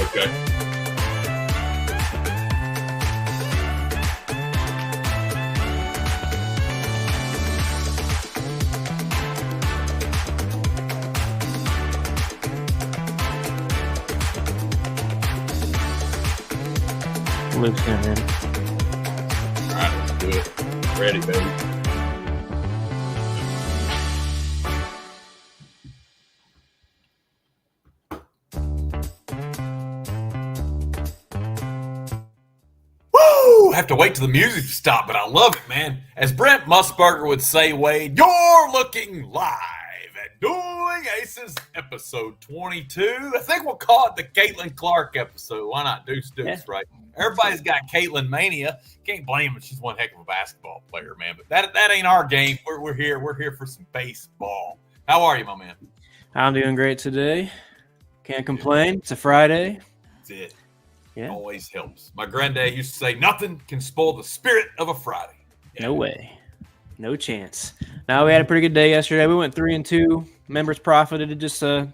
Okay. Luke's gonna win. All right, let's do it. Ready, baby. Woo! Have to wait till the music to stop, but I love it, man. As Brent Musburger would say, Wade, you're looking live at Dueling Aces episode 22. I think we'll call it the Caitlin Clark episode. Why not? Deuce, right? Everybody's got Caitlin mania. Can't blame her. She's one heck of a basketball player, man. But that ain't our game. We're here. We're here for some baseball. How are you, my man? I'm doing great today. Can't complain. It's a Friday. That's it. Yeah. Always helps. My granddad used to say, nothing can spoil the spirit of a Friday. Yeah. No way. No chance. Now, we had a pretty good day yesterday. We went 3-2. Members profited just a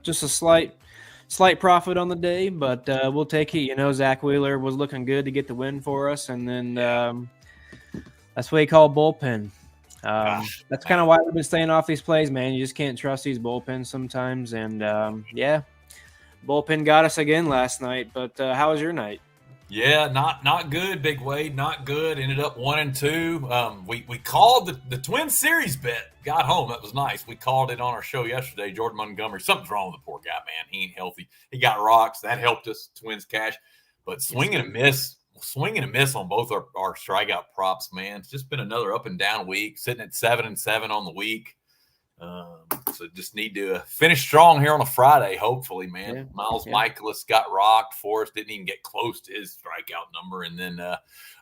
slight profit on the day, but we'll take it. You know, Zach Wheeler was looking good to get the win for us, and then that's what he called bullpen. That's kind of why we've been staying off these plays, man. You just can't trust these bullpens sometimes, and bullpen got us again last night. But how was your night? Yeah, not good, Big Wade. Not good. Ended up 1-2. We called the Twin Series bet. Got home. That was nice. We called it on our show yesterday. Jordan Montgomery. Something's wrong with the poor guy, man. He ain't healthy. He got rocks. That helped us. Twins cash. But swing and a miss on both our strikeout props, man. It's just been another up and down week. Sitting at 7-7 on the week. So just need to finish strong here on a Friday, hopefully, man. Yeah, Miles Michaelis got rocked for us, didn't even get close to his strikeout number. And then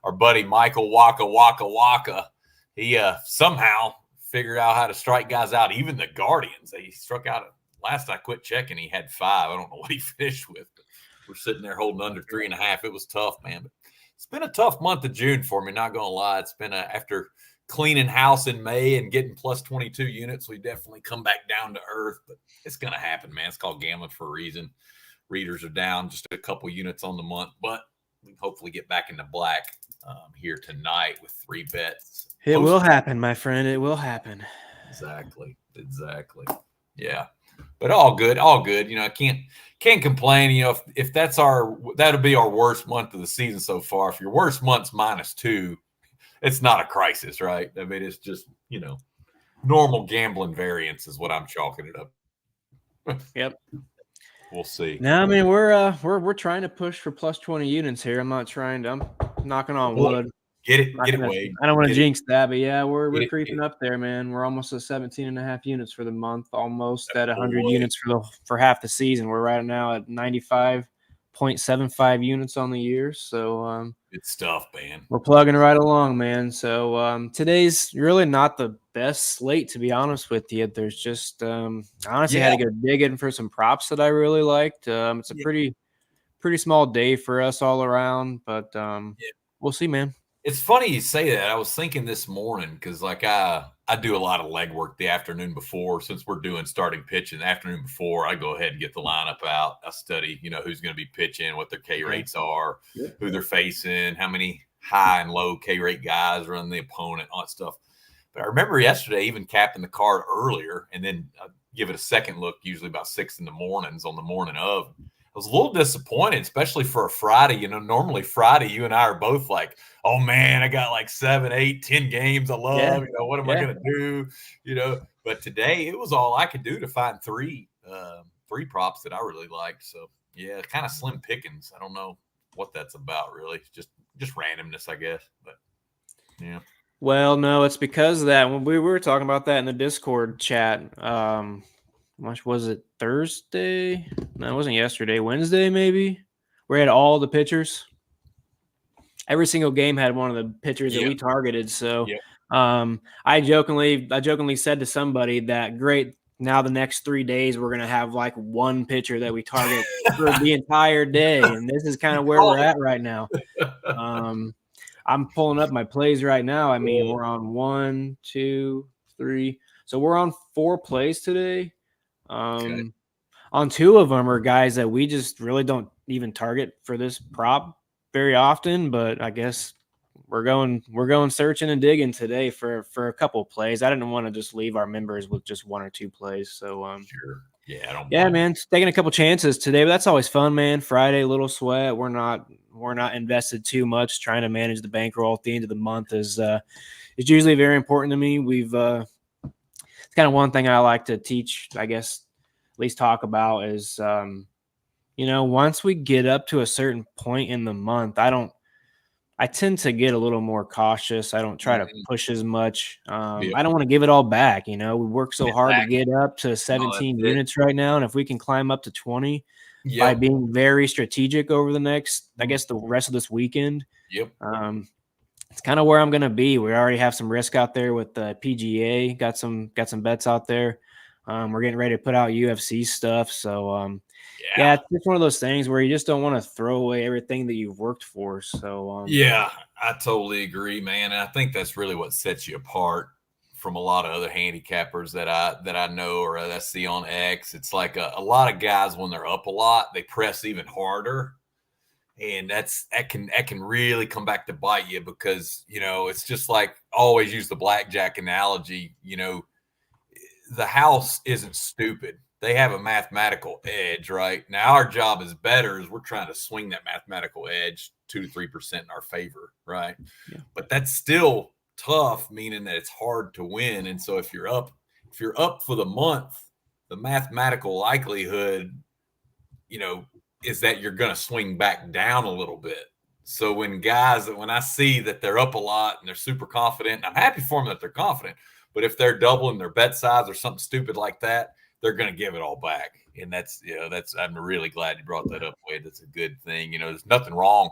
our buddy Michael Waka, he somehow figured out how to strike guys out, even the Guardians. He struck out last I quit checking, he had 5. I don't know what he finished with, but we're sitting there holding under 3.5. It was tough, man. But it's been a tough month of June for me, not going to lie. It's been after cleaning house in May and getting plus 22 units, we definitely come back down to earth, but it's going to happen, man. It's called gambling for a reason. Readers are down just a couple units on the month, but we can hopefully get back into black here tonight with 3 bets. It will happen, my friend. It will happen. Exactly. Yeah, but all good. You know, I can't complain. You know, if that'll be our worst month of the season so far. If your worst month's -2, it's not a crisis, right? I mean, it's just, you know, normal gambling variance is what I'm chalking it up. Yep. We'll see. No, I mean, we're trying to push for plus 20 units here. I'm knocking on wood. Get it, Wade. I don't want to jinx that, but yeah, we're creeping up there, man. We're almost at 17.5 units for the month, almost at 100 units for half the season. We're right now at 95.75 units on the year. So it's tough, man. We're plugging right along, man. So today's really not the best slate, to be honest with you. There's just honestly had to go digging for some props that I really liked. It's a pretty small day for us all around, but we'll see, man. It's funny you say that. I was thinking this morning because, like, I do a lot of legwork the afternoon before. Since we're doing starting pitching the afternoon before, I go ahead and get the lineup out. I study, you know, who's going to be pitching, what their K rates are, who they're facing, how many high and low K rate guys are on the opponent, all that stuff. But I remember yesterday even capping the card earlier, and then I give it a second look, usually about 6 in the mornings on the morning of. I was a little disappointed, especially for a Friday. You know, normally Friday, you and I are both like, oh, man, I got like 7, 8, 10 games I love. You know, what am I going to do? You know, but today it was all I could do to find 3 props that I really liked. So, yeah, kind of slim pickings. I don't know what that's about, really. Just randomness, I guess. But, yeah. Well, no, it's because of that. When we were talking about that in the Discord chat, much was it Thursday? No, it wasn't yesterday. Wednesday, maybe. We had all the pitchers. Every single game had one of the pitchers that we targeted. So, I jokingly said to somebody that great. Now the next 3 days we're gonna have like one pitcher that we target for the entire day, and this is kind of where we're at right now. I'm pulling up my plays right now. I mean, we're on 1, 2, 3. So we're on 4 plays today. On 2 of them are guys that we just really don't even target for this prop very often, but I guess we're going searching and digging today for a couple of plays. I didn't want to just leave our members with just one or two plays. So Sure. Yeah, I don't yeah, blame man, taking a couple chances today, but that's always fun, man. Friday, little sweat. We're not invested too much. Trying to manage the bankroll at the end of the month is usually very important to me. It's kind of one thing I like to teach, I guess, at least talk about is once we get up to a certain point in the month, I tend to get a little more cautious. I don't try to you. push as much. Yep. I don't want to give it all back. We work so hard to Exactly. get up to No, 17 that's it. units right now. And if we can climb up to 20 by Yep. being very strategic over the next, I guess, the rest of this weekend, Yep. it's kind of where I'm going to be. We already have some risk out there with the PGA. Got some bets out there. We're getting ready to put out UFC stuff. So, Yeah. yeah, it's just one of those things where you just don't want to throw away everything that you've worked for. So, Yeah, I totally agree, man. And I think that's really what sets you apart from a lot of other handicappers that I know or that I see on X. It's like a lot of guys when they're up a lot, they press even harder. And that can really come back to bite you because it's just like always use the blackjack analogy. The house isn't stupid. They have a mathematical edge, right? Now our job as bettors, we're trying to swing that mathematical edge 2 to 3% in our favor, right? yeah. But that's still tough, meaning that it's hard to win. And so if you're up for the month, the mathematical likelihood, is that you're going to swing back down a little bit. So when I see that they're up a lot and they're super confident, and I'm happy for them that they're confident, but if they're doubling their bet size or something stupid like that, they're going to give it all back. And I'm really glad you brought that up, Wade. That's a good thing. There's nothing wrong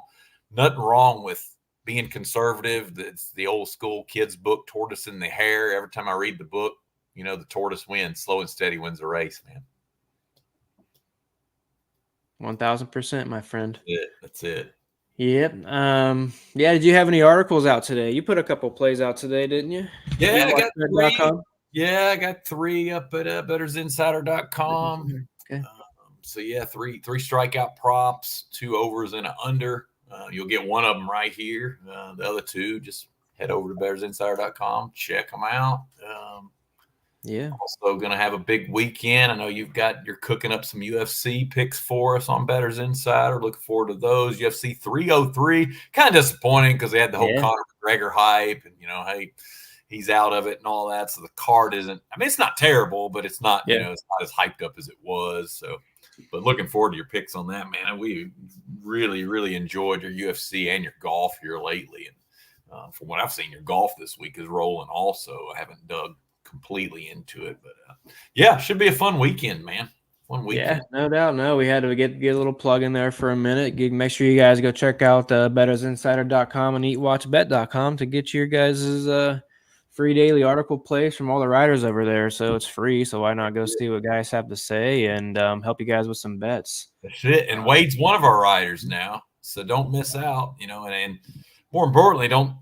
with being conservative. It's the old school kids book, Tortoise in the Hare. Every time I read the book, the tortoise wins. Slow and steady wins the race, man. 1,000%, my friend. That's it. Yep. Yeah. Did you have any articles out today? You put a couple plays out today, didn't you? Yeah, I got three. Watchbet.com? Yeah, I got three up at bettersinsider.com. Okay. So yeah, three strikeout props, 2 overs and an under. You'll get one of them right here. The other two, just head over to bettersinsider.com, check them out. Yeah. Also going to have a big weekend. I know you're cooking up some UFC picks for us on Better's Insider. Looking forward to those. UFC 303. Kind of disappointing because they had the whole Conor McGregor hype and, hey, he's out of it and all that. So the card isn't, it's not terrible, but it's not, it's not as hyped up as it was. So, but looking forward to your picks on that, man. We really, really enjoyed your UFC and your golf here lately. And from what I've seen, your golf this week is rolling also. I haven't dug completely into it, but yeah, should be a fun weekend, man. Fun weekend. Yeah, no doubt. No, we had to get a little plug in there for a minute. Make sure you guys go check out bettersinsider.com and eatwatchbet.com to get your guys' free daily article plays from all the writers over there. So it's free. So why not go see what guys have to say and help you guys with some bets? That's it. And Wade's one of our writers now, so don't miss out. And more importantly, don't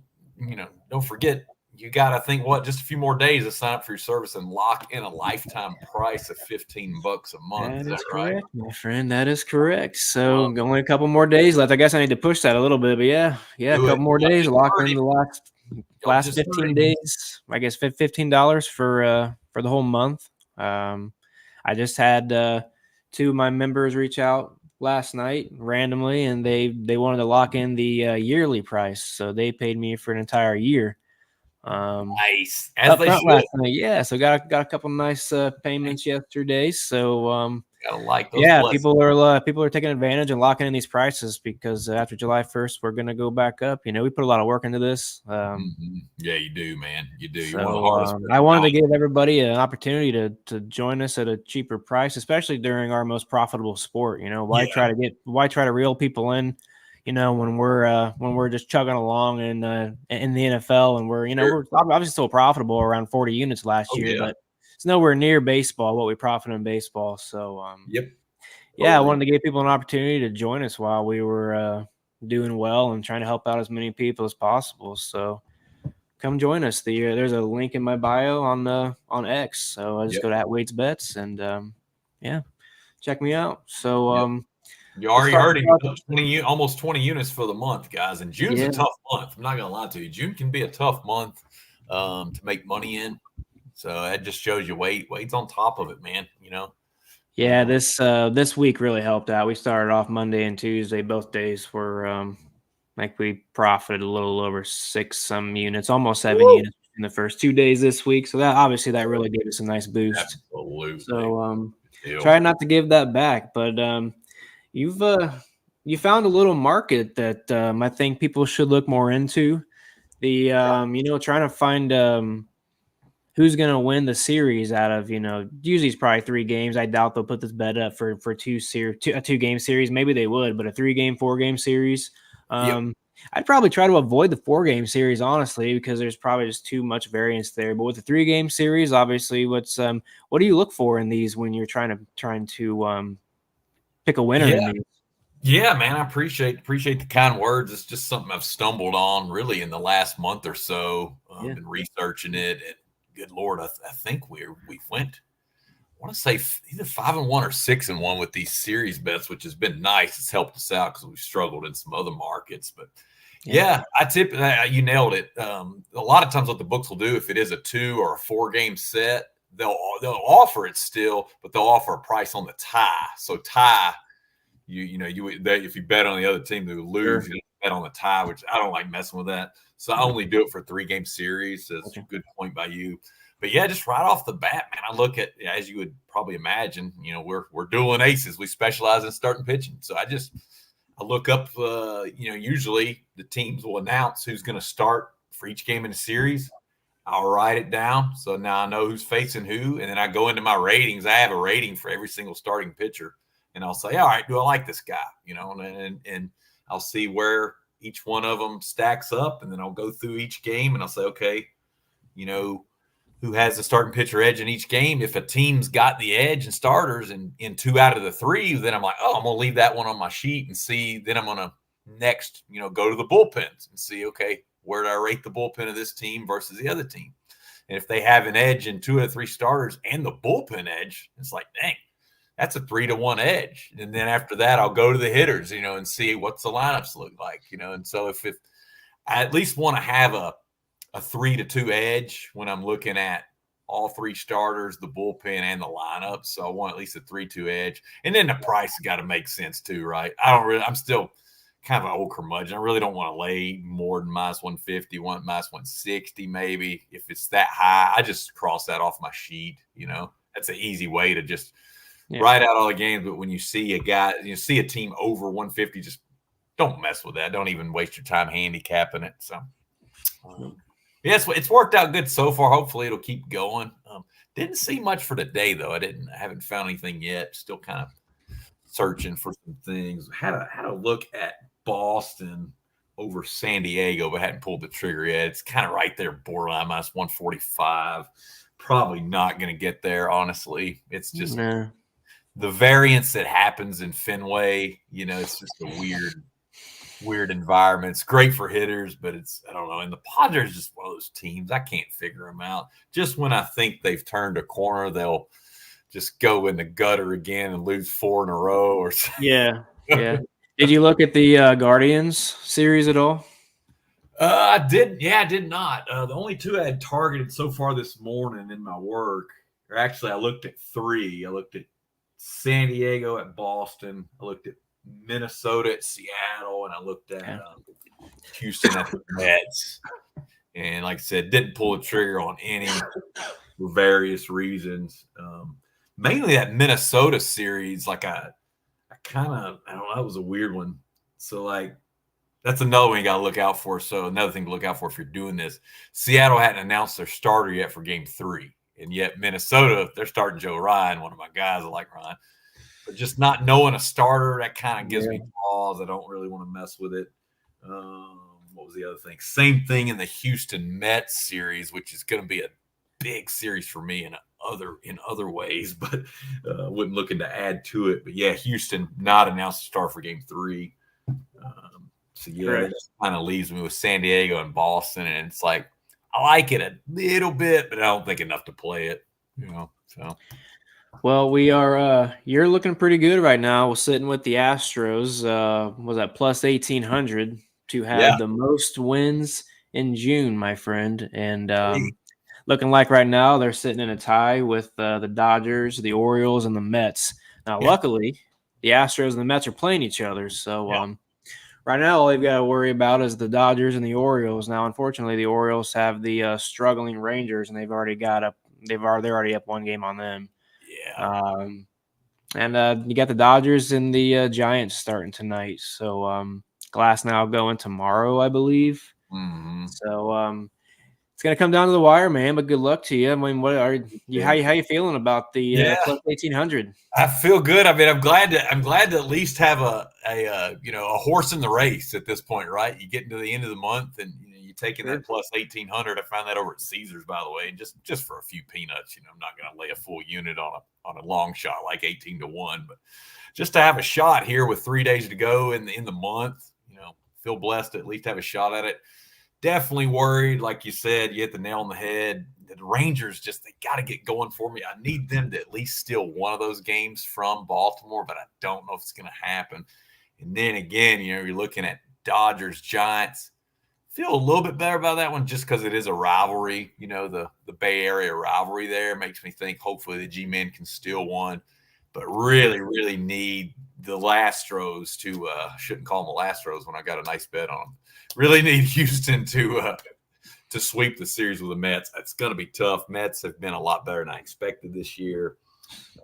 forget. You got to think just a few more days to sign up for your service and lock in a lifetime price of $15 a month. That is right? correct, my friend. That is correct. So only a couple more days left. I guess I need to push that a little bit, but yeah, a couple more days. Lock in the last 15 days. I guess $15 for the whole month. I just had 2 of my members reach out last night randomly, and they wanted to lock in the yearly price, so they paid me for an entire year. Nice. As they should. Last night. Yeah, so got a couple nice payments yesterday. So gotta like those. Yeah, blessings. people are taking advantage and locking in these prices because after July 1st we're gonna go back up. We put a lot of work into this. Yeah, you do, man. You do. So, You're one of the hardest. I wanted to give everybody an opportunity to join us at a cheaper price, especially during our most profitable sport. Why try to reel people in? When we're just chugging along in the NFL and we're obviously still profitable around 40 units last year, but it's nowhere near baseball what we profit in baseball. So I wanted to give people an opportunity to join us while we were doing well and trying to help out as many people as possible. So come join us. There's a link in my bio on X. So I just go to @WadesBets and check me out. So You already heard it. Almost 20 units for the month, guys. And June's a tough month. I'm not going to lie to you. June can be a tough month to make money in. So that just shows you Wade's on top of it, man. Yeah, this week really helped out. We started off Monday and Tuesday. Both days were like we profited a little over 6 units, almost 7 units in the first 2 days this week. So that really gave us a nice boost. Absolutely. So try not to give that back, but you found a little market that I think people should look more into. The trying to find who's going to win the series out of, usually it's probably 3 games. I doubt they'll put this bet up for a 2-game series. Maybe they would, but a 3-game, 4-game series. I'd probably try to avoid the 4-game series, honestly, because there's probably just too much variance there. But with the 3-game series, obviously, what do you look for in these when you're trying to pick a winner in these? Yeah, man, I appreciate the kind words. It's just something I've stumbled on really in the last month or so. I've been researching it, and good Lord, I think we went, I want to say either 5-1 or 6-1 with these series bets, which has been nice. It's helped us out because we've struggled in some other markets. But I tip you nailed it. A lot of times, what the books will do if it is a 2 or a 4-game set, they'll offer it still, but they'll offer a price on the tie. So tie. If you bet on the other team to lose, you bet on the tie, which I don't like messing with that. So I only do it for 3-game series. That's a good point by you. But yeah, just right off the bat, man, I look at, as you would probably imagine, we're dueling aces. We specialize in starting pitching. So I look up, usually the teams will announce who's going to start for each game in the series. I'll write it down. So now I know who's facing who. And then I go into my ratings. I have a rating for every single starting pitcher. And I'll say, all right, do I like this guy? And I'll see where each one of them stacks up. And then I'll go through each game and I'll say, okay, who has the starting pitcher edge in each game? If a team's got the edge in starters and in 2 out of the 3, then I'm like, I'm going to leave that one on my sheet and see. Then I'm going to next, go to the bullpens and see, okay, where do I rate the bullpen of this team versus the other team? And if they have an edge in 2 of the 3 starters and the bullpen edge, it's like, dang. That's a 3-1 edge. And then after that, I'll go to the hitters, and see what's the lineups look like, And so if I at least want to have a 3-2 edge when I'm looking at all 3 starters, the bullpen, and the lineup. So I want at least a 3-2 edge. And then the price has got to make sense too, right? I'm still kind of an old curmudgeon. I really don't want to lay more than -150, -160 maybe. If it's that high, I just cross that off my sheet, That's an easy way to just – write out all the games, but when you see a team over 150, just don't mess with that. Don't even waste your time handicapping it. So, yes, it's worked out good so far. Hopefully, it'll keep going. Didn't see much for today though. I haven't found anything yet. Still kind of searching for some things. Had a look at Boston over San Diego, but hadn't pulled the trigger yet. It's kind of right there, borderline -145. Probably not going to get there. Honestly, it's just. Nah. The variance that happens in Fenway, it's just a weird environment. It's great for hitters, but I don't know. And the Padres are just one of those teams. I can't figure them out. Just when I think they've turned a corner, they'll just go in the gutter again and lose 4 in a row or something. Yeah. Did you look at the Guardians series at all? I did. Yeah, I did not. The only 2 I had targeted so far this morning in my work, or actually I looked at 3. I looked at San Diego at Boston. I looked at Minnesota at Seattle, and I looked at Houston at the Mets. And like I said, didn't pull the trigger on any for various reasons. Mainly that Minnesota series, like I don't know, that was a weird one. So like that's another one you got to look out for. So another thing to look out for if you're doing this, Seattle hadn't announced their starter yet for Game 3. And yet Minnesota, they're starting Joe Ryan, one of my guys. I like Ryan. But just not knowing a starter, that kind of gives me pause. I don't really want to mess with it. What was the other thing? Same thing in the Houston Mets series, which is going to be a big series for me in other ways, but wasn't looking to add to it. But, yeah, Houston not announced a start for Game 3. So, yeah, it just kind of leaves me with San Diego and Boston, and it's like, I like it a little bit, but I don't think enough to play it, So Well, we are. You're looking pretty good right now. We're sitting with the Astros. Was that plus 1,800 to Yeah. have the most wins in June, my friend? And Hey, looking like right now they're sitting in a tie with the Dodgers, the Orioles, and the Mets. Now, yeah. luckily, the Astros and the Mets are playing each other. So Yeah. right now, all they've got to worry about is the Dodgers and the Orioles. Now, unfortunately, the Orioles have the struggling Rangers, and they've already got up. They're already up one game on them. Yeah. Um, and you got the Dodgers and the Giants starting tonight. So Glass now going tomorrow, I believe. Hmm. So it's gonna come down to the wire, man. But good luck to you. I mean, what are you? Yeah. How you feeling about the Yeah. plus 1,800? I feel good. I mean, I'm glad to at least have a horse in the race at this point, right? You get into the end of the month and you're taking that Sure. plus 1,800. I found that over at Caesars, by the way, and just for a few peanuts. I'm not going to lay a full unit on a long shot like 18-1, but just to have a shot here with 3 days to go in the month, feel blessed to at least have a shot at it. Definitely worried, like you said, you hit the nail on the head. The Rangers they got to get going for me. I need them to at least steal one of those games from Baltimore, but I don't know if it's going to happen. And then again, you're looking at Dodgers, Giants. Feel a little bit better about that one just because it is a rivalry. The Bay Area rivalry there makes me think hopefully the G-Men can steal one, but really, really need the Astros to shouldn't call them the Astros when I got a nice bet on them. Really need Houston to sweep the series with the Mets. It's going to be tough. Mets have been a lot better than I expected this year.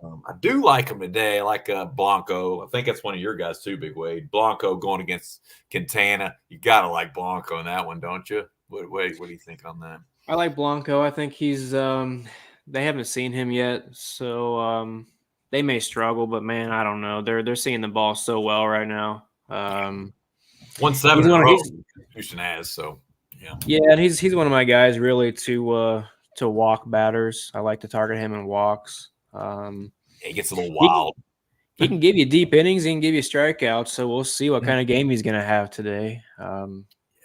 I do like them today. I like Blanco. I think that's one of your guys too, Big Wade. Blanco going against Quintana. You got to like Blanco in that one, don't you? What do you think on that? I like Blanco. I think he's. They haven't seen him yet, so they may struggle. But man, I don't know. They're seeing the ball so well right now. Won seven He's in a one. row. He's Houston has so yeah. Yeah, and he's one of my guys really to walk batters. I like to target him in walks. It gets a little He can wild. he can give you deep innings. He can give you strikeouts. So we'll see what kind of game he's going to have today.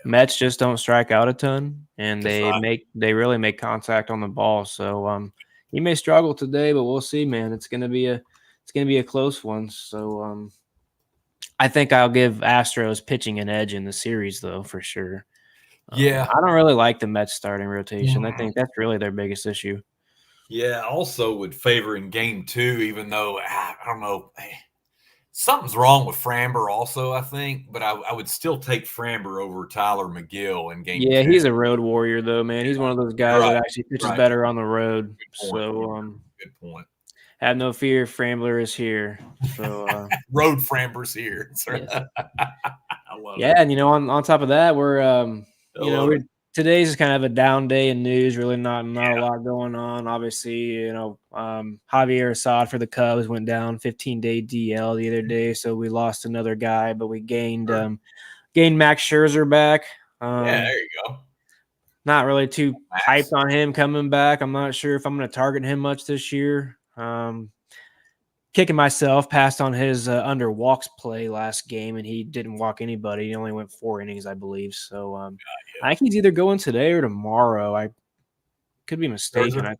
Mets just don't strike out a ton, and That's right. they really make contact on the ball. So he may struggle today, but we'll see, man. It's gonna be a close one. So I think I'll give Astros pitching an edge in the series, though, for sure. Yeah. I don't really like the Mets starting rotation. I Mhm. think that's really their biggest issue. Yeah. Also would favor in game two, even though I don't know. Something's wrong with Framber also, I think, but I would still take Framber over Tyler McGill in game Yeah, two. he's a road warrior, though, man. He's one of those You're guys right. that actually pitches Right. better on the road. Good point. So Good point. have no fear, Frambler is here. So Road Framber's here. yes. I love Yeah, it. and on top of that, we're I love it. today's kind of a down day in news. Really, not a lot going on. Obviously, Javier Assad for the Cubs went down 15-day DL the other day, so we lost another guy, but we gained Max Scherzer back. Yeah, Um, there you go. Not really too hyped Max. on him coming back. I'm not sure if I'm going to target him much this year. Kicking myself, passed on his under walks play last game, and he didn't walk anybody. He only went 4 innings, I believe. So Yeah. I think he's either going today or tomorrow. I could be mistaken. Scherzer?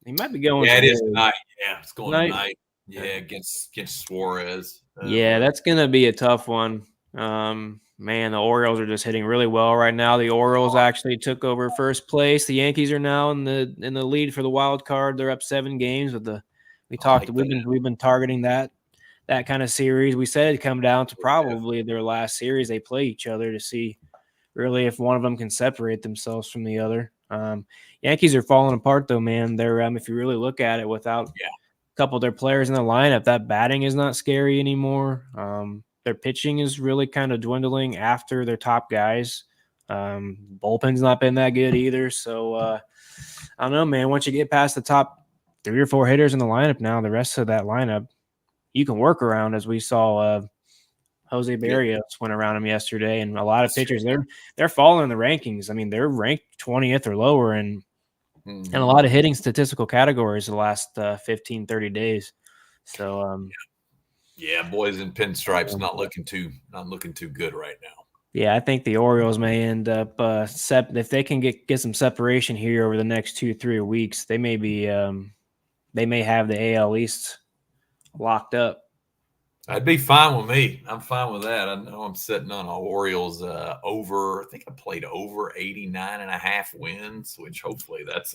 He might be going Yeah, it is today. tonight. Yeah, it's going Tonight? tonight. Yeah, Okay. against Suarez. Yeah, that's going to be a tough one. Man, the Orioles are just hitting really well right now. The Orioles actually took over first place. The Yankees are now in the lead for the wild card. They're up 7 games with the we I talked like that. we've been targeting that kind of series. We said it'd come down to Yeah. probably their last series they play each other to see really if one of them can separate themselves from the other. Yankees are falling apart though, man. They're if you really look at it, without a couple of their players in the lineup, that batting is not scary anymore. Their pitching is really kind of dwindling after their top guys. Bullpen's not been that good either. So I don't know, man. Once you get past the top 3 or 4 hitters in the lineup now, the rest of that lineup you can work around, as we saw Jose Yeah. Barrios went around him yesterday, and a lot of That's true. pitchers they're falling in the rankings. I mean, they're ranked 20th or lower in a Mhm. lot of hitting statistical categories the last 15, 30 days. So Yeah, boys in pinstripes not looking too good right now. yeah, I think the Orioles may end up if they can get some separation here over the next 2-3 weeks, they may be they may have the AL East locked up. That'd be fine with me. I'm fine with that. I know I'm sitting on Orioles over. I think I played over 89.5 wins, which hopefully that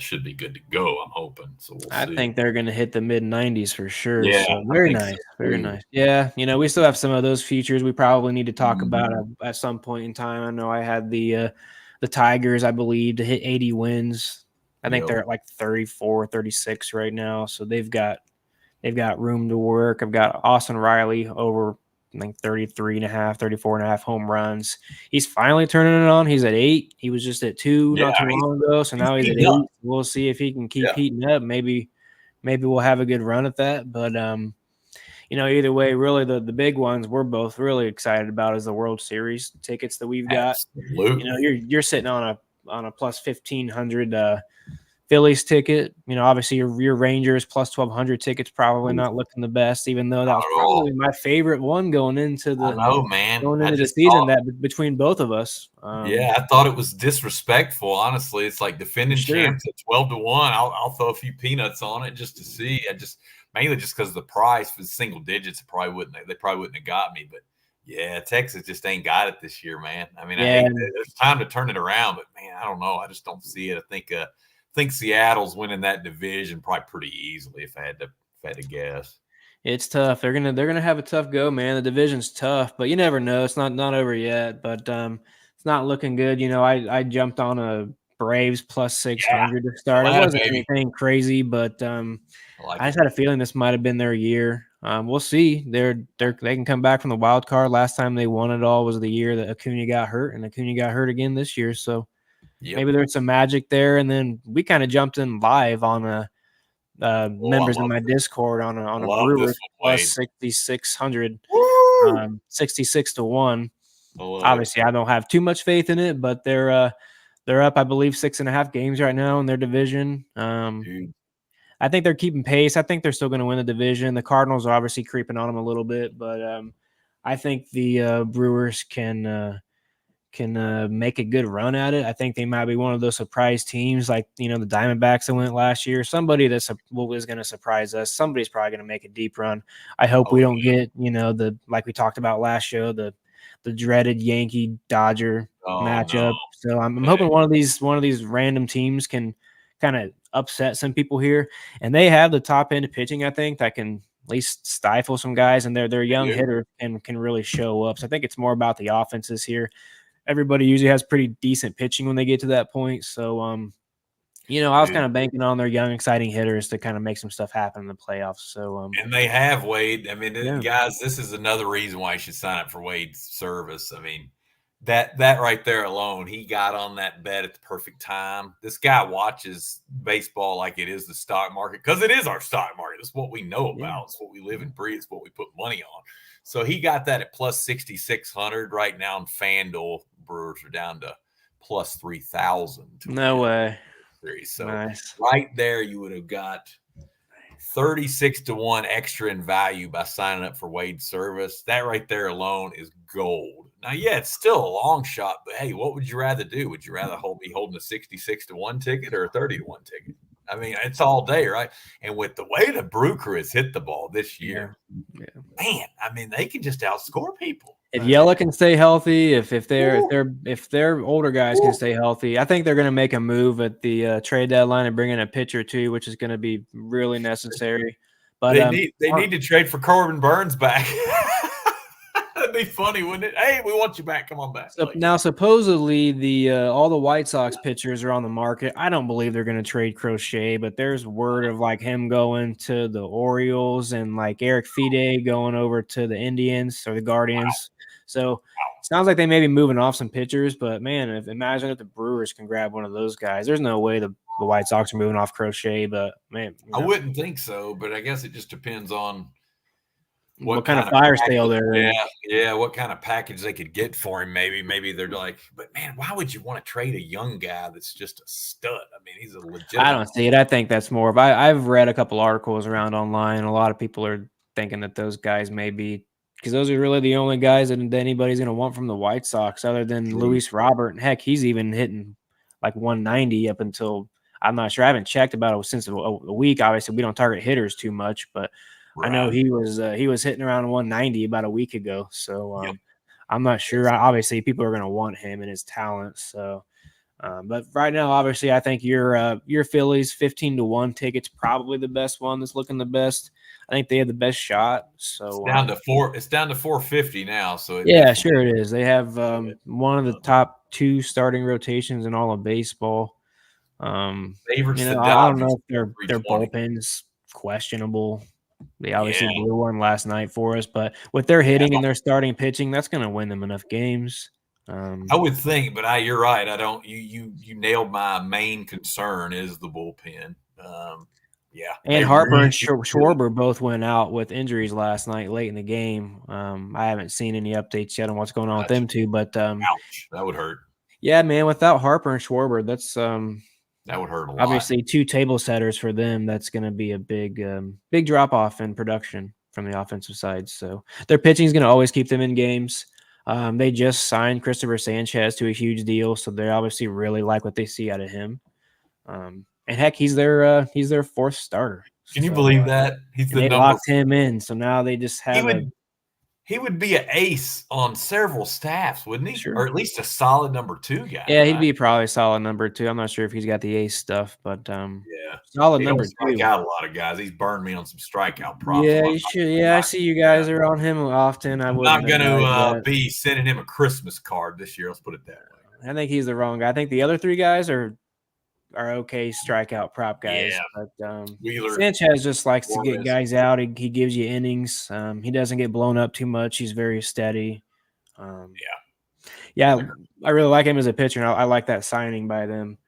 should be good to go. I'm hoping. So we'll I see. think they're going to hit the mid 90s for sure. Yeah, So I very think nice, so very too. nice. Yeah, we still have some of those features we probably need to talk about Mhm. at some point in time. I know I had the Tigers, I believe, to hit 80 wins. I think Yep. they're at like 34, 36 right now. So they've got room to work. I've got Austin Riley over, I think, 33 and a half, 34 and a half home runs. He's finally turning it on. He's at 8. He was just at 2 Yeah, not too long ago. So he's now he's at heating up. 8. We'll see if he can keep Yeah. heating up. Maybe we'll have a good run at that. But either way, really the big ones we're both really excited about is the World Series tickets that we've got. Absolutely. You're sitting on a plus 1,500 Phillies ticket. Obviously your Rangers plus 1,200 tickets probably not looking the best, even though that Not was at all. probably my favorite one going into I know, man. I the just season, thought, that between both of us. yeah, I thought it was disrespectful. Honestly, it's like For defending sure. champs at 12-1. I'll throw a few peanuts on it just to see. I just mainly just because of the price for the single digits, they probably wouldn't have got me. But yeah, Texas just ain't got it this year, man. I mean, I Yeah, hate that. There's time to turn it around, but man, I don't know. I just don't see it. I think Seattle's winning that division probably pretty easily if I had to guess. it's tough. They're gonna have a tough go, man. The division's tough, but you never know. It's not over yet, but it's not looking good. I jumped on a Braves plus Yeah, 600 to start. It Atlanta, wasn't baby. anything crazy, but I like I it. just had a feeling this might have been their year. We'll see. They can come back from the wild card. Last time they won it all was the year that Acuna got hurt, and Acuna got hurt again this year. So maybe Yep. there's some magic there. And then we kind of jumped in live on Oh, members in my Discord on I a love this Brewers one, plus Wade. 6,600, Woo! 66 to 1. I love it. Obviously, I don't have too much faith in it, but they're up, I believe, 6.5 games right now in their division. Dude. I think they're keeping pace. I think they're still going to win the division. The Cardinals are obviously creeping on them a little bit, but I think the Brewers can make a good run at it. I think they might be one of those surprise teams, like the Diamondbacks that went last year. Somebody that's was going to surprise us. Somebody's probably going to make a deep run. I hope we Oh, don't get the, like we talked about last show, the dreaded Yankee Dodger oh no. matchup. So I'm Hey, hoping one of these random teams can kind of upset some people here, and they have the top end of pitching, I think, that can at least stifle some guys, and their they young do. hitter can really show up. So I think it's more about the offenses here. Everybody usually has pretty decent pitching when they get to that point. So I was Dude. kind of banking on their young, exciting hitters to kind of make some stuff happen in the playoffs. So And they have Wade. I mean, yeah, guys, this is another reason why you should sign up for Wade's service. I mean, that right there alone, he got on that bet at the perfect time. This guy watches baseball like it is the stock market, because it is our stock market. It's what we know yeah. about. It's what we live and breathe. It's what we put money on. So he got that at plus 6,600 right now in FanDuel. Brewers are down to plus 3,000 to No win way. series. So Nice. right there, you would have got 36 to 1 extra in value by signing up for Wade's service. That right there alone is gold. Now, yeah, it's still a long shot, but hey, what would you rather do? Would you rather be holding a 66 to 1 ticket or a 30 to 1 ticket? I mean, it's all day, right? And with the way the Brew Crew has hit the ball this Yeah. year, man, I mean, they can just outscore people. If Yella can stay healthy, if their older guys can stay healthy, I think they're going to make a move at the trade deadline and bring in a pitcher too, which is going to be really necessary. But they need to trade for Corbin Burns back. That'd be funny, wouldn't it? Hey, we want you back. Come on back. So now, supposedly, all the White Sox pitchers are on the market. I don't believe they're going to trade Crochet, but there's word of like him going to the Orioles and like Eric Fide going over to the Indians or the Guardians. So it sounds like they may be moving off some pitchers, but man, imagine if the Brewers can grab one of those guys. There's no way the White Sox are moving off Crochet, but man, I wouldn't think so, but I guess it just depends on what kind of fire sale they're in. Yeah, what kind of package they could get for him. Maybe they're like, but man, why would you want to trade a young guy that's just a stud? I mean, he's a legitimate. I don't see it. I think that's more of I've read a couple articles around online. A lot of people are thinking that those guys may be, because those are really the only guys that anybody's going to want from the White Sox other than Luis Robert. And heck, he's even hitting like 190 up until I'm not sure. I haven't checked about it since a week. Obviously, we don't target hitters too much, but I know he was hitting around 190 about a week ago. So Yep. I'm not sure. Obviously, people are going to want him and his talent. So, but right now, obviously, I think your Phillies 15-1 ticket's probably the best one that's looking the best. I think they have the best shot. So it's down to four. It's down to 450 now. So yeah, sure it is. They have one of the top 2 starting rotations in all of baseball. Favorites the I don't Dodgers know if their 320. bullpen's questionable. They obviously Yeah, blew one last night for us, but with their hitting and their starting pitching, that's going to win them enough games. I would think, but you're right. I don't. You nailed my main concern is the bullpen. Yeah, And Harper and Schwarber both went out with injuries last night late in the game. I haven't seen any updates yet on what's going on with them two, but ouch, that would hurt. yeah, man, without Harper and Schwarber, that's That would hurt a lot. obviously 2 table setters for them. That's going to be a big drop off in production from the offensive side. So their pitching is going to always keep them in games. They just signed Christopher Sanchez to a huge deal, so they obviously really like what they see out of him. And heck, he's their 4th starter. Can you believe that? He's they locked him in, so now they just have he would be an ace on several staffs, wouldn't he? Sure. Or at least a solid number 2 guy. Yeah, right? He'd be probably solid number 2. I'm not sure if he's got the ace stuff, but solid number 2. Strike out a lot of guys. He's burned me on some strikeout props. Yeah, you should. Yeah, I see you guys are on him often. I'm not going to be sending him a Christmas card this year. Let's put it that way. I think he's the wrong guy. I think the other 3 guys are okay strikeout prop guys. Yeah. But Wheeler, Sanchez just likes to get guys out. He gives you innings. He doesn't get blown up too much. He's very steady. Yeah, I really like him as a pitcher. I like that signing by them.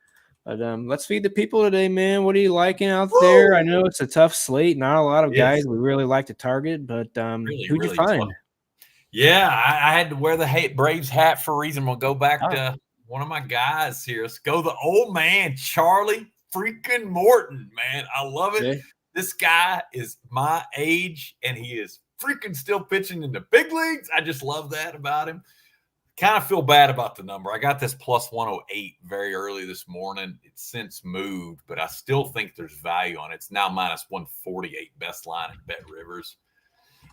But let's feed the people today, man. What are you liking out there? I know it's a tough slate. Not a lot of guys we really like to target, but who'd you find? Tough. Yeah, I had to wear the Braves hat for a reason. We'll go back to one of my guys here. Let's go the old man, Charlie freaking Morton, man. I love it. Okay. This guy is my age, and he is freaking still pitching in the big leagues. I just love that about him. Kind of feel bad about the number. I got this plus 108 very early this morning. It's since moved, but I still think there's value on it. It's now minus 148, best line at Bet Rivers.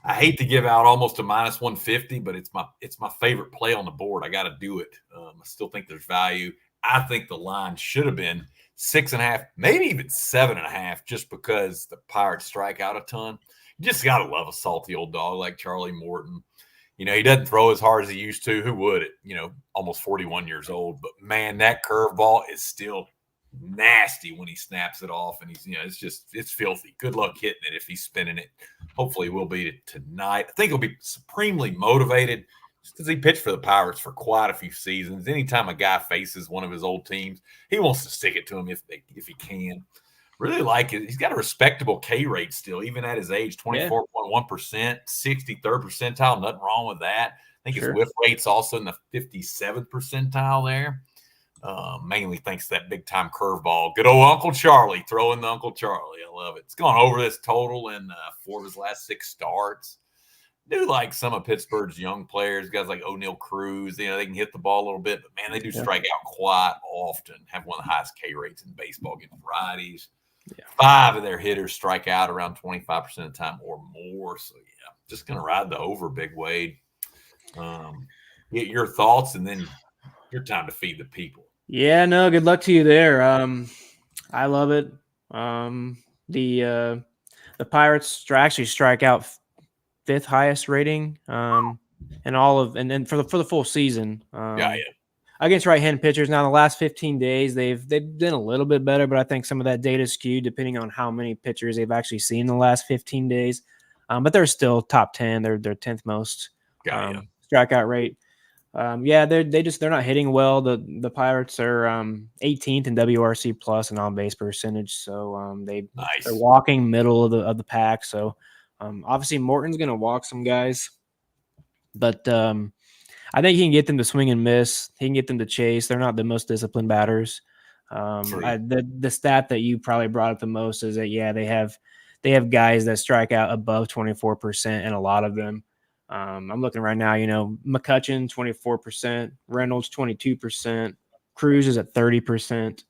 I hate to give out almost a minus 150, but it's my favorite play on the board. I got to do it. I still think there's value. I think the line should have been 6.5, maybe even 7.5, just because the Pirates strike out a ton. You just got to love a salty old dog like Charlie Morton. You know, he doesn't throw as hard as he used to. Who would it? You know, almost 41 years old. But, man, that curveball is still nasty when he snaps it off. And it's filthy. Good luck hitting it if he's spinning it. Hopefully we'll beat it tonight. I think he'll be supremely motivated just because he pitched for the Pirates for quite a few seasons. Anytime a guy faces one of his old teams, he wants to stick it to him if he can. Really like it. He's got a respectable K rate still, even at his age, 24.1%, 63rd percentile. Nothing wrong with that. I think his whiff rate's also in the 57th percentile there. Mainly thanks to that big-time curveball. Good old Uncle Charlie, throwing the Uncle Charlie. I love it. It's gone over this total in 4 of his last 6 starts. Do like some of Pittsburgh's young players, guys like O'Neal Cruz. You know, they can hit the ball a little bit, but, man, they do strike out quite often, have one of the highest K rates in baseball against varieties. Yeah. 5 of their hitters strike out around 25% of the time or more. So, yeah, just going to ride the over, Big Wade. Get your thoughts, and then your time to feed the people. Yeah, no, good luck to you there. I love it. The Pirates actually strike out 5th highest rating in all of, and then for the full season. Against right-handed pitchers. Now, in the last 15 days, they've done a little bit better, but I think some of that data is skewed depending on how many pitchers they've actually seen in the last 15 days. But they're still top 10. They're 10th most strikeout rate. They're not hitting well. The Pirates are 18th in WRC plus and on base percentage. So they're walking middle of the pack. So obviously Morton's going to walk some guys, but I think he can get them to swing and miss. He can get them to chase. They're not the most disciplined batters. The stat that you probably brought up the most is that they have guys that strike out above 24%, and a lot of them. I'm looking right now. You know, McCutchen 24%, Reynolds 22%, Cruz is at 30%.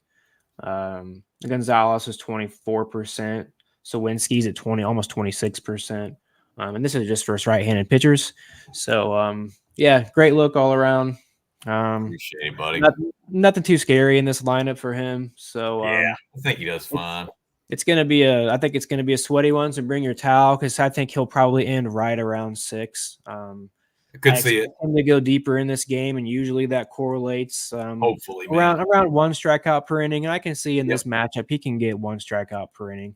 Gonzalez is 24%. Sawinski's at 20, almost 26%. And this is just for right-handed pitchers. So, yeah, great look all around. Appreciate it, buddy. Nothing too scary in this lineup for him. So, yeah, I think he does fine. It's going to be I think it's going to be a sweaty one. So bring your towel because I think he'll probably end right around 6. I could see it. Him to go deeper in this game, and usually that correlates Hopefully, around 1 strikeout per inning. And I can see in this matchup he can get 1 strikeout per inning.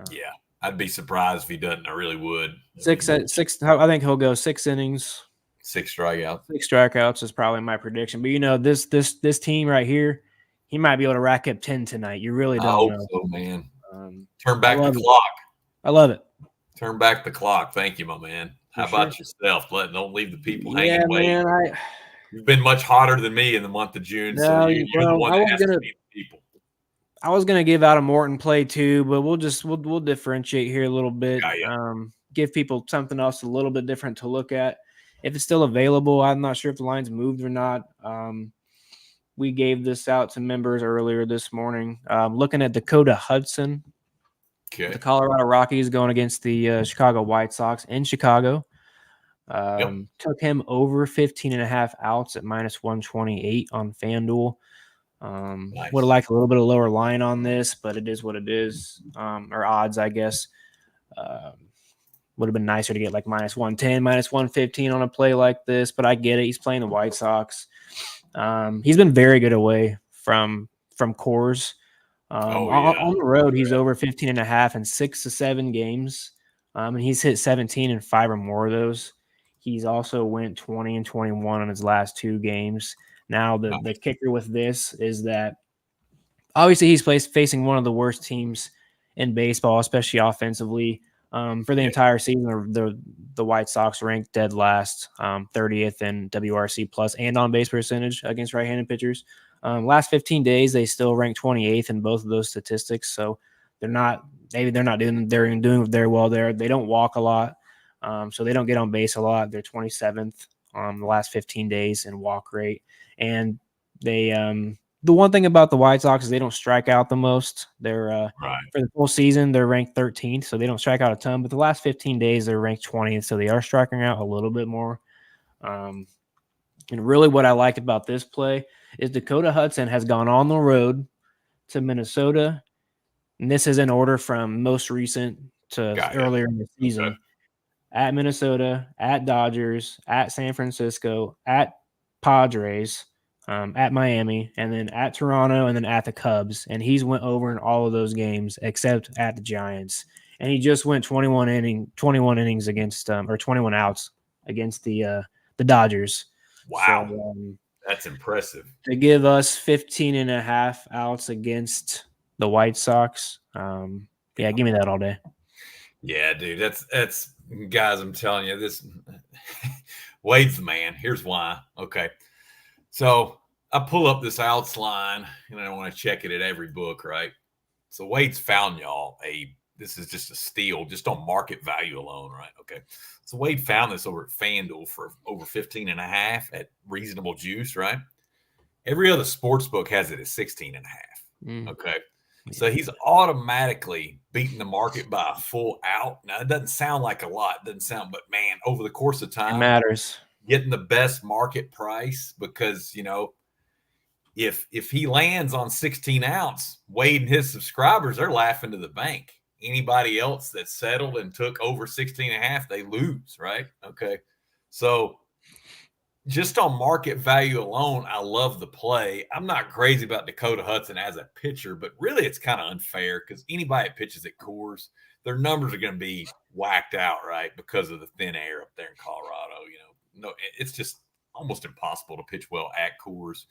Yeah, I'd be surprised if he doesn't. I really would. 6. I think he'll go 6 innings. 6 strikeouts. 6 strikeouts is probably my prediction. But this team right here, he might be able to rack up 10 tonight. You really don't know. I hope so, man. Turn back the clock. I love it. Turn back the clock. Thank you, my man. How about yourself? Don't leave the people hanging. Man, you've been much hotter than me in the month of June, so you're the one that has to beat the people. I was gonna give out a Morton play too, but we'll differentiate here a little bit. Give people something else a little bit different to look at. If it's still available, I'm not sure if the line's moved or not. We gave this out to members earlier this morning. Looking at Dakota Hudson, the Colorado Rockies going against the Chicago White Sox in Chicago. Took him over 15.5 outs at -128 on FanDuel. Nice. Would have liked a little bit of lower line on this, but it is what it is. Or odds, I guess. Would have been nicer to get like -110, -115 on a play like this, but I get it. He's playing the White Sox. He's been very good away from Coors. On the road, he's over 15.5 in 6 to 7 games. And he's hit 17 in 5 or more of those. He's also went 20 and 21 on his last 2 games. Now, the kicker with this is that obviously he's facing one of the worst teams in baseball, especially offensively. For the entire season, the White Sox ranked dead last, 30th in WRC plus and on base percentage against right-handed pitchers. Last 15 days, they still rank 28th in both of those statistics. So they're not doing very well there. They don't walk a lot, so they don't get on base a lot. They're 27th the last 15 days in walk rate, and they the one thing about the White Sox is they don't strike out the most. They're for the full season, they're ranked 13th, so they don't strike out a ton. But the last 15 days, they're ranked 20th, so they are striking out a little bit more. And really what I like about this play is Dakota Hudson has gone on the road to Minnesota, and this is in order from most recent to earlier in the season. Okay. At Minnesota, at Dodgers, at San Francisco, at Padres, at Miami, and then at Toronto, and then at the Cubs. And he's went over in all of those games except at the Giants. And he just went 21 innings against or 21 outs against the Dodgers. Wow. So, that's impressive. To give us 15.5 outs against the White Sox. Give me that all day. Yeah, dude. That's guys, I'm telling you, this Wade's the man. Here's why. Okay. So I pull up this outs line, and I want to check it at every book, right? So Wade's found y'all this is just a steal, just on market value alone, right? Okay. So Wade found this over at FanDuel for over 15.5 at reasonable juice, right? Every other sports book has it at 16.5. Okay. So he's automatically beating the market by a full out. Now, it doesn't sound like a lot. But man, over the course of time, it matters. Getting the best market price because, if he lands on 16 ounce, Wade and his subscribers, they're laughing to the bank. Anybody else that settled and took over 16.5, they lose, right? Okay. So just on market value alone, I love the play. I'm not crazy about Dakota Hudson as a pitcher, but really it's kind of unfair because anybody that pitches at Coors, their numbers are going to be whacked out, right? Because of the thin air up there in Colorado. No, it's just almost impossible to pitch well at Coors.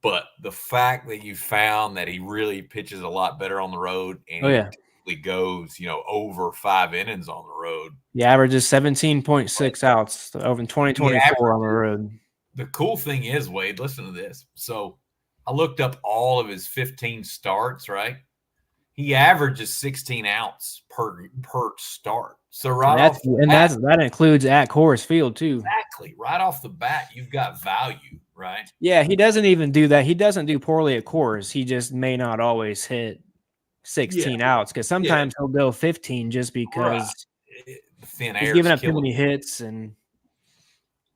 But the fact that you found that he really pitches a lot better on the road and typically goes, over 5 innings on the road. The average is 17.6 outs over in 2024 on the road. The cool thing is, Wade, listen to this. So I looked up all of his 15 starts, right? he averages 16 outs per start. So And right off the bat, that includes at Coors Field too. exactly, right off the bat, you've got value, right? Yeah, he doesn't even do that. He doesn't do poorly at Coors. He just may not always hit Yeah, 16 outs because yeah, sometimes he'll go 15 just right. because The thin he's air is giving up too killing many him. hits.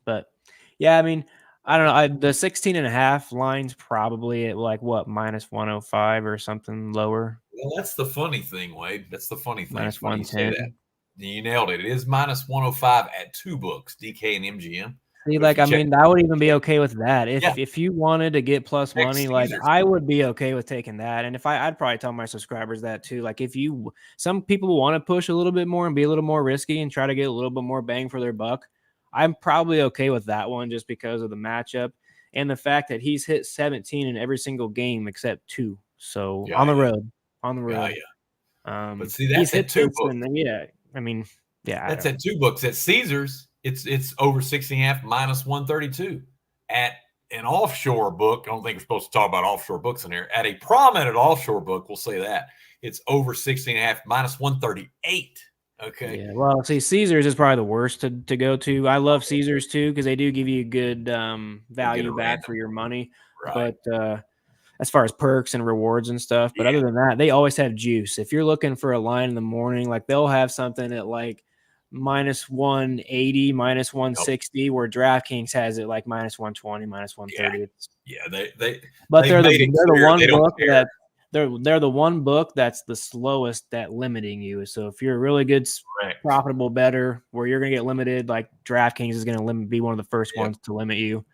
But yeah, I mean, I don't know. The 16.5 line's probably at like what, minus 105 or something lower, Well, that's the funny thing, Wade. That's the funny thing. It's minus funny you say that. 110. You nailed it. It is minus 105 at two books, DK and MGM. See, But if like, you I check, mean, I would even be okay with that. yeah, If you wanted to get plus check money, like Caesars. I would be okay with taking that. And if I'd probably tell my subscribers that too. Like if you some people want to push a little bit more and be a little more risky and try to get a little bit more bang for their buck. I'm probably okay with that one just because of the matchup and the fact that he's hit 17 in every single game except two. So Yeah, on the yeah, road, on the yeah, road. yeah. But see, He's that's at hit two this books. and then yeah, I mean, yeah, I That's don't at two books. At Caesars, it's over 60.5 minus 132. At an offshore book, I don't think we're supposed to talk about offshore books in here. At a prominent offshore book, we'll say that it's over 60.5 minus 138. Okay. Yeah, well, see, Caesars is probably the worst to go to. I love Caesars too because they do give you good They get a value back random. for your money. Right. But as far as perks and rewards and stuff, but Yeah. other than that, they always have juice. If you're looking for a line in the morning, like they'll have something at like minus 180, minus Yep. 160, where DraftKings has it like minus 120, minus Yeah. 130. Yeah. But They've made it they're the clear one they don't book care. that they're the one book that's the slowest at limiting you. So if you're a really good Correct. profitable better where you're gonna get limited, like DraftKings is gonna be one of the first Yep. ones to limit you.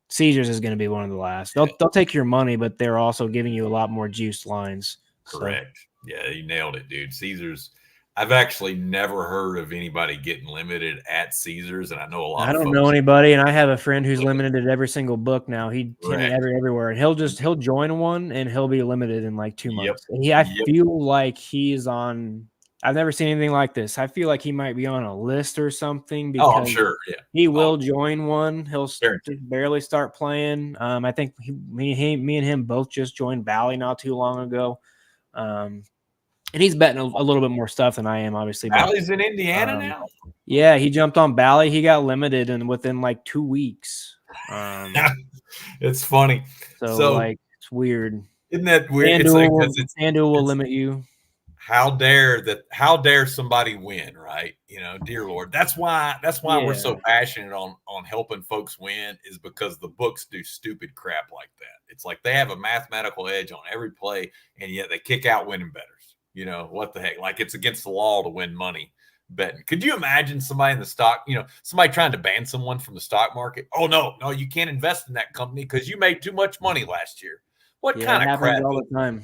Caesars is gonna be one of the last. Yeah. They'll take your money, but they're also giving you a lot more juiced lines. So Correct. Yeah, you nailed it, dude. Caesars. I've actually never heard of anybody getting limited at Caesars, and I know a lot I of don't know folks. anybody, and I have a friend who's limited at every single book now. I mean, Correct. everywhere, and he'll join one, and he'll be limited in like 2 months. Yep. And I Yep. feel like he's on. I've never seen anything like this. I feel like he might be on a list or something Oh, I'm because sure. Yeah. he Oh, will join one. He'll guaranteed. barely start playing. I think me and him both just joined Bally not too long ago. And he's betting a little bit more stuff than I am, obviously. But Bally's in Indiana now. yeah, he jumped on Bally. He got limited and within like 2 weeks. It's funny. So So like it's weird. isn't that weird? It's like because FanDuel will it's limit you. how dare somebody win, right? You know, dear Lord. That's why we're so Yeah. passionate on helping folks win is because the books do stupid crap like that. It's like they have a mathematical edge on every play, and yet they kick out winning bettors. You know, what the heck? Like it's against the law to win money betting. Could you imagine somebody in the stock, somebody trying to ban someone from the stock market? Oh no, you can't invest in that company because you made too much money last year. What Yeah, it kind of happens crap? all the time.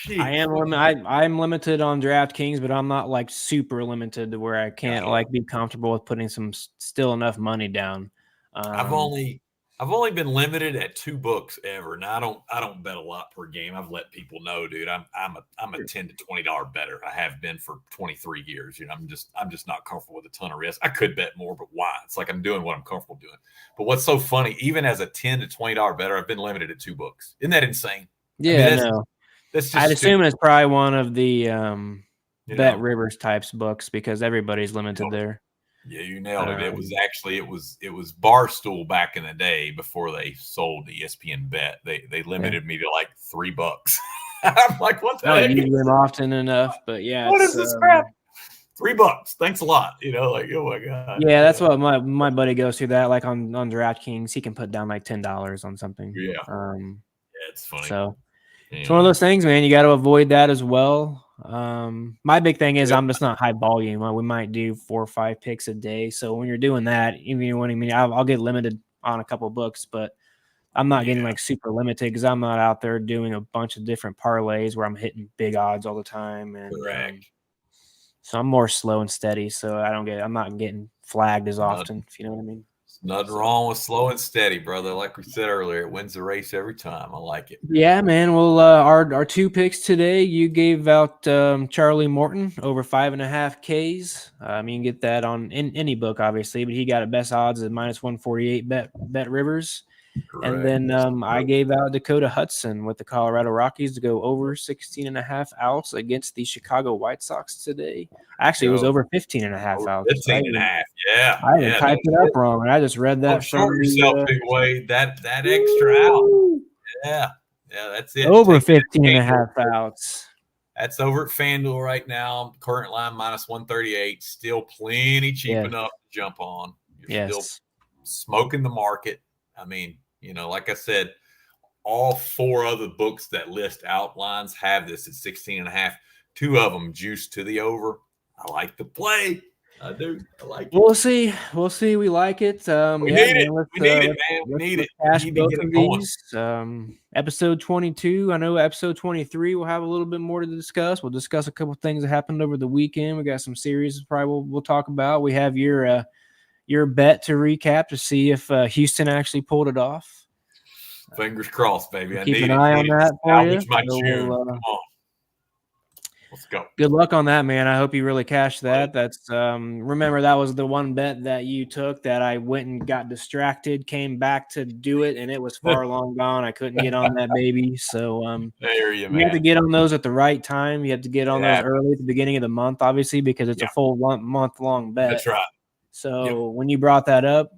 Jeez, I'm limited on DraftKings, but I'm not like super limited to where I can't yeah. like be comfortable with putting some still enough money down. I've Um, only I've only been limited at two books ever. Now I don't bet a lot per game. I've let people know, dude. I'm a $10 to $20 better. I have been for 23 years. I'm just not comfortable with a ton of risk. I could bet more, but why? It's like I'm doing what I'm comfortable doing. But what's so funny, even as a $10 to $20 better, I've been limited at two books. Isn't that insane? I mean, yeah, no. that's I'd just assume stupid. it's probably one of the You Bet know, Rivers types books because everybody's limited there. Yeah, you nailed it. It was Um, actually it was Barstool back in the day before they sold the ESPN Bet. They yeah. limited me to like $3. I'm like, what the I don't heck? use them often enough, but yeah, What it's is this crap? $3. Thanks a lot. Like, oh my god. yeah, that's what my buddy goes through that. Like on DraftKings, he can put down like $10 on something. Yeah, it's funny. So it's one of Anyway, those things, man. You got to avoid that as well. My big thing is yep, I'm just not high volume. We might do 4 or 5 picks a day. So when you're doing that, even when I'll get limited on a couple books, but I'm not getting yeah, like super limited because I'm not out there doing a bunch of different parlays where I'm hitting big odds all the time. And correct. so I'm more slow and steady. So I'm not getting flagged as Not, often, if you know what I mean. nothing So. wrong with slow and steady, brother. Like we said earlier, it wins the race every time. I like it. Yeah, man. Well, our 2 picks today, you gave out Charlie Morton over 5.5 Ks. You can get that on in any book, obviously, but he got it best odds at minus 148 bet Rivers. Correct. And then I gave out Dakota Hudson with the Colorado Rockies to go over 16.5 outs against the Chicago White Sox today. Actually, it was over 15.5 outs. 15.5. Yeah. I even typed it up wrong, and I just read that from short yourself, Big Wade. That extra out. Yeah. Yeah, that's it. Over 15.5 outs. That's over at FanDuel right now. Current line minus 138. Still plenty cheap enough to jump on. You're still smoking the market. I mean, like I said, all 4 other books that list outlines have this at 16.5. 2 of them juiced to the over. I like the play. I do. I like it. We'll see. We like it. We need it. We need it, man. We need it. Cash both of these. Episode 22. I know episode 23 we'll have a little bit more to discuss. We'll discuss a couple things that happened over the weekend. We got some series probably we'll talk about. We have your bet to recap to see if Houston actually pulled it off. Fingers crossed, baby. I keep need an eye on that for you. My June. Come on. Let's go. Good luck on that, man. I hope you really cash that. That's remember that was the one bet that you took that I went and got distracted, came back to do it, and it was far long gone. I couldn't get on that baby. So there you have to get on those at the right time. You have to get on those early at the beginning of the month, obviously, because it's a full month long bet. That's right. So when you brought that up,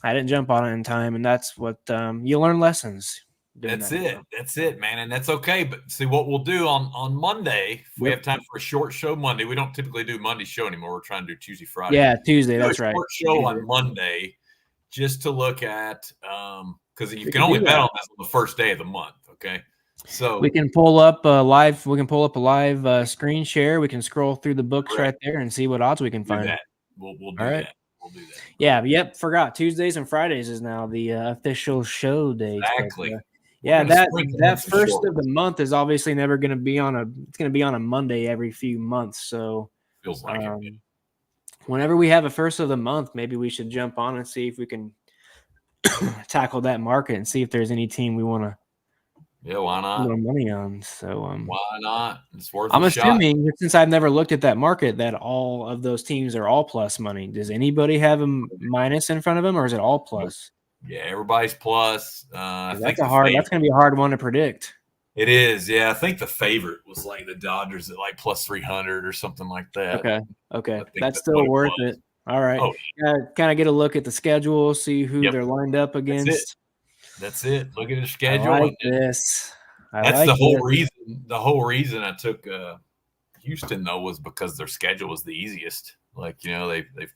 I didn't jump on it in time, and that's what you learn lessons. That's it, man, and that's okay. But see what we'll do on Monday. If we have time for a short show Monday, we don't typically do Monday show anymore. We're trying to do Tuesday, Friday. Yeah, Tuesday. That's right. Short show on Monday, just to look at because you can only bet on this on the first day of the month. Okay, so we can pull up a live. We can pull up a live screen share. We can scroll through the books right there and see what odds we can find. We'll do that. We'll do that. Yeah. Yep. Forgot Tuesdays and Fridays is now the official show day. Exactly. That first of the month is obviously never going to be on it's going to be on a Monday every few months. So feels like it. Whenever we have a first of the month, maybe we should jump on and see if we can tackle that market and see if there's any team we want to. Yeah, why not? More money on. So why not? It's worth. I'm assuming since I've never looked at that market that all of those teams are all plus money. Does anybody have a minus in front of them, or is it all plus? Yeah, everybody's plus. That's going to be a hard one to predict. It is. Yeah, I think the favorite was like the Dodgers at like plus 300 or something like that. Okay. That's still worth it. All right. Kind of get a look at the schedule, see who they're lined up against. That's it. Look at the schedule. I like this. That's the whole reason. The whole reason I took Houston though was because their schedule was the easiest. Like they've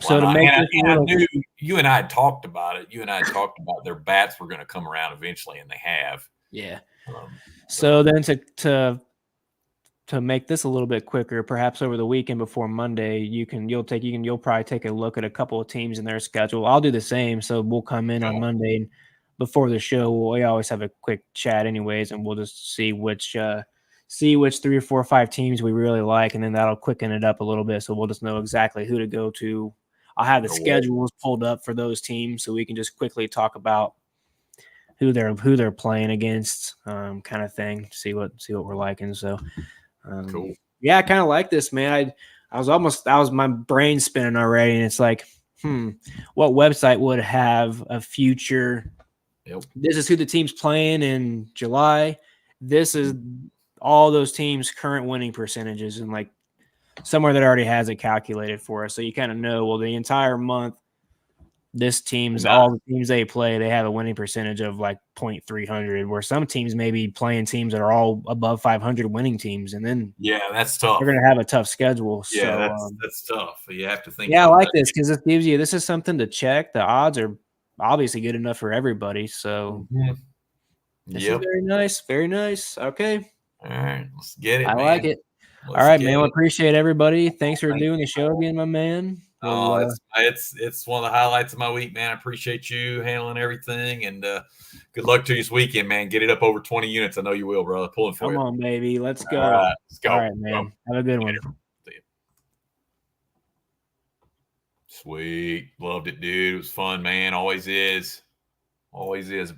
So to make I knew you and I had talked about it. You and I had talked about their bats were going to come around eventually, and they have. Yeah. So then to make this a little bit quicker, perhaps over the weekend before Monday, you'll probably take a look at a couple of teams in their schedule. I'll do the same. So we'll come in on Monday and before the show. We always have a quick chat, anyways, and we'll just see which 3 or 4 or 5 teams we really like, and then that'll quicken it up a little bit. So we'll just know exactly who to go to. I'll have the schedules pulled up for those teams so we can just quickly talk about who they're playing against, kind of thing. See what we're liking. So, cool. Yeah, I kind of like this, man. I was my brain spinning already, and it's like, what website would have a future? Yep. This is who the team's playing in July. This is all those teams' current winning percentages, and like somewhere that already has it calculated for us. So you kind of know, well, the entire month, all the teams they play, they have a winning percentage of like 0.300, where some teams may be playing teams that are all above 500 winning teams. And then that's tough. They're going to have a tough schedule. Yeah, that's tough. You have to think. Yeah, I like this because it gives you, this is something to check. The odds are obviously good enough for everybody. So this is very nice. Very nice. Okay. All right. Let's get it. I like it. All right, man. Well, appreciate everybody. Thanks for doing the show again, my man. It's one of the highlights of my week, man. I appreciate you handling everything, and good luck to you this weekend, man. Get it up over 20 units. I know you will, brother. Pulling for you. Come on, baby. Let's go. All right, let's go. All right, man. Have a good one. Sweet. Loved it, dude. It was fun, man. Always is. Always is.